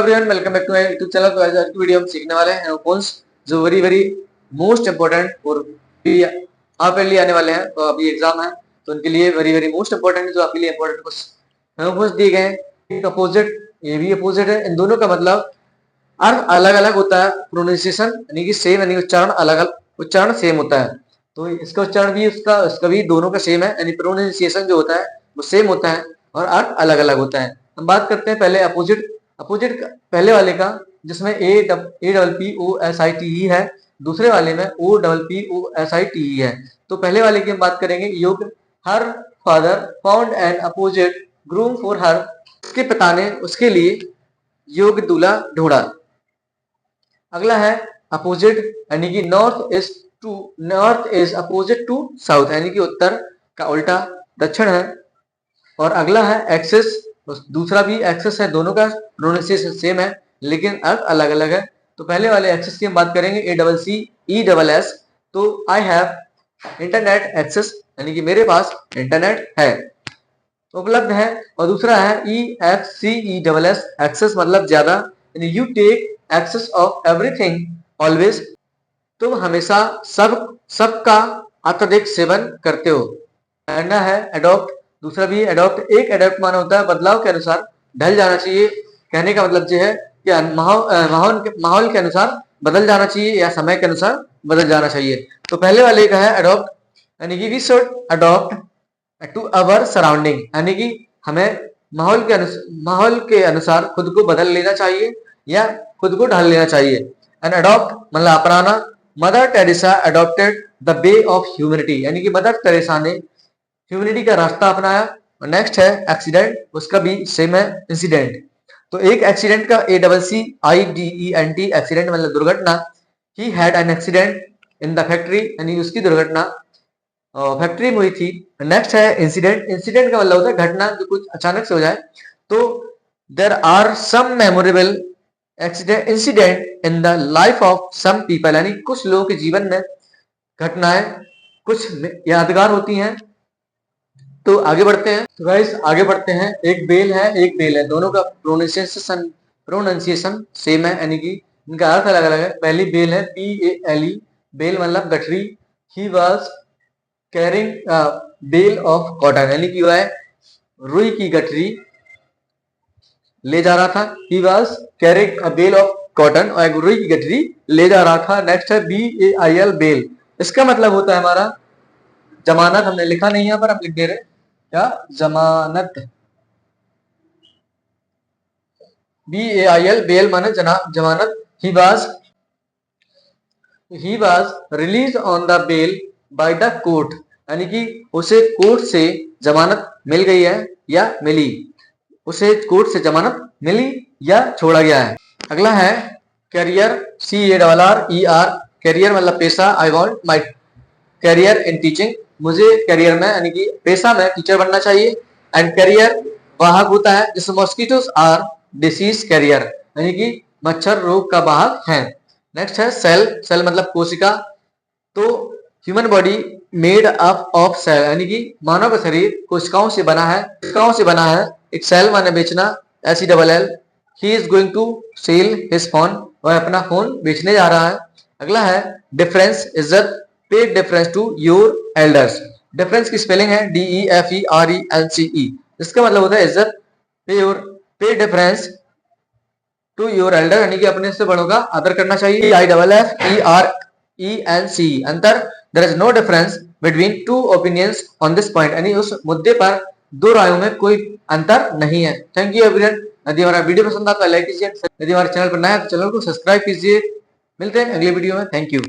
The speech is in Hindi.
Everyone, welcome back to my YouTube channel. तो आज की वीडियो हम सीखने वाले हैं हेमोफोन्स जो वेरी वेरी मोस्ट इंपोर्टेंट और आपके लिए आने वाले हैं। तो अभी एग्जाम है तो उनके लिए वेरी वेरी मोस्ट इंपोर्टेंट जो आपके लिए इंपोर्टेंट कुछ हेमोफोन्स दिए गए हैं। एक अपोजिट, ये भी अपोजिट है। इन दोनों का मतलब अर्थ अलग अलग होता है, प्रोनाउंसिएशन यानी कि सेम, यानी उच्चारण अलग अलग, उच्चारण सेम होता है। तो इसका उच्चारण भी उसका भी दोनों का सेम है, यानी प्रोनाउंसिएशन जो होता है वो सेम होता है और अर्थ अलग अलग होता है। हम बात करते हैं पहले अपोजिट पहले वाले का, जिसमें A double P O S I T E है, दूसरे वाले में O double P O S I T E है। तो पहले वाले की हम बात करेंगे योग her father found an opposite groom for her, उसके पिता ने उसके लिए योग्य दूल्हा ढूंढा। अगला है अपोजिट, यानी कि north is opposite to south, यानी कि उत्तर का उल्टा दक्षिण है। और अगला है एक्सेस, दूसरा भी एक्सेस है, दोनों का प्रोनाउंसिएशन सेम है लेकिन अर्थ अलग अलग है। तो पहले वाले एक्सेस की हम बात करेंगे A double C E double S. तो आई हैव इंटरनेट एक्सेस, यानी कि मेरे पास इंटरनेट है, उपलब्ध है। और दूसरा है E F C E double S, excess मतलब ज्यादा, यानी you take excess of everything always, तुम हमेशा सबका अत्यधिक सेवन करते हो। पहला है अडॉप्ट, दूसरा भी अडॉप्ट। एक अडॉप्ट माना होता है बदलाव के अनुसार ढल जाना चाहिए। कहने का मतलब यह है कि माहौल के अनुसार बदल जाना चाहिए या समय के अनुसार बदल जाना चाहिए। तो पहले वाले का है अडॉप्ट, यानी कि we should adopt to our surrounding, यानी कि हमें माहौल के अनुसार खुद को बदल लेना चाहिए या खुद को ढाल लेना चाहिए। एंड अडॉप्ट मतलब अपनाना। Mother Teresa adopted the way of humanity, यानी कि मदर टेरेसा ने ह्यूमैनिटी का रास्ता अपनाया। और नेक्स्ट है एक्सीडेंट, उसका भी सेम है इंसिडेंट। तो एक एक्सीडेंट का A double C I D E N T, accident मतलब दुर्घटना। He had an accident in the factory, यानी उसकी दुर्घटना फैक्ट्री में हुई थी। नेक्स्ट है इंसिडेंट, इंसिडेंट का मतलब होता है घटना जो कुछ अचानक से हो जाए। तो there are some memorable incident in the life of some people, यानी कुछ लोगों के जीवन में घटनाएं कुछ यादगार होती हैं। तो आगे बढ़ते हैं। तो गाइस आगे बढ़ते हैं। एक बेल है, दोनों का प्रोनाउंसिएशन सेम है, यानी कि इनका अर्थ अलग अलग है। पहली बेल है P A L E, bale मतलब गठरी। He was carrying bale of cotton, यानी कि वह रुई की गठरी ले जा रहा था। He was carrying a bale of cotton, और एक रुई की गठरी ले जा रहा था। नेक्स्ट है B A I L, bail. इसका मतलब होता है हमारा जमानत। हमने लिखा नहीं यहाँ पर, हम लिख दे रहे क्या, जमानत। B A I L, bail माने जमानत। He was release on the bail by the court, यानी कि उसे कोर्ट से जमानत मिल गई है या मिली, उसे कोर्ट से जमानत मिली या छोड़ा गया है। अगला है career, C A double R E R, career मतलब पेशा। I want my career in teaching, मुझे करियर में यानी कि पेशा में टीचर बनना चाहिए। एंड करियर वाहक होता है, जैसे मॉस्किटोस आर डिसीज कैरियर, यानी कि मच्छर रोग का वाहक है। नेक्स्ट है सेल, सेल मतलब कोशिका। तो human body made up of cell, यानी कि मानव का शरीर कोशिकाओं से बना है। एक सेल माने बेचना, S E double L. He is going to sell his phone, वह अपना फोन बेचने जा रहा है। अगला है डिफरेंस, इज्जत। पे difference to your elders, difference की स्पेलिंग है D E F E R E N C E. इसका मतलब होता है इज्जत। पे डिफरेंस टू योर एल्डर, यानी कि अपने से बड़ों का आदर करना चाहिए। I double F E R E N C, अंतर। There is no difference between two opinions on this point, यानी उस मुद्दे पर दो रायों में कोई अंतर नहीं है। Thank you everyone. यदि हमारा वीडियो पसंद आता है लाइक कीजिए, यदि हमारे चैनल पर नया है तो चैनल को सब्सक्राइब कीजिए। मिलते हैं अगले वीडियो में। Thank you.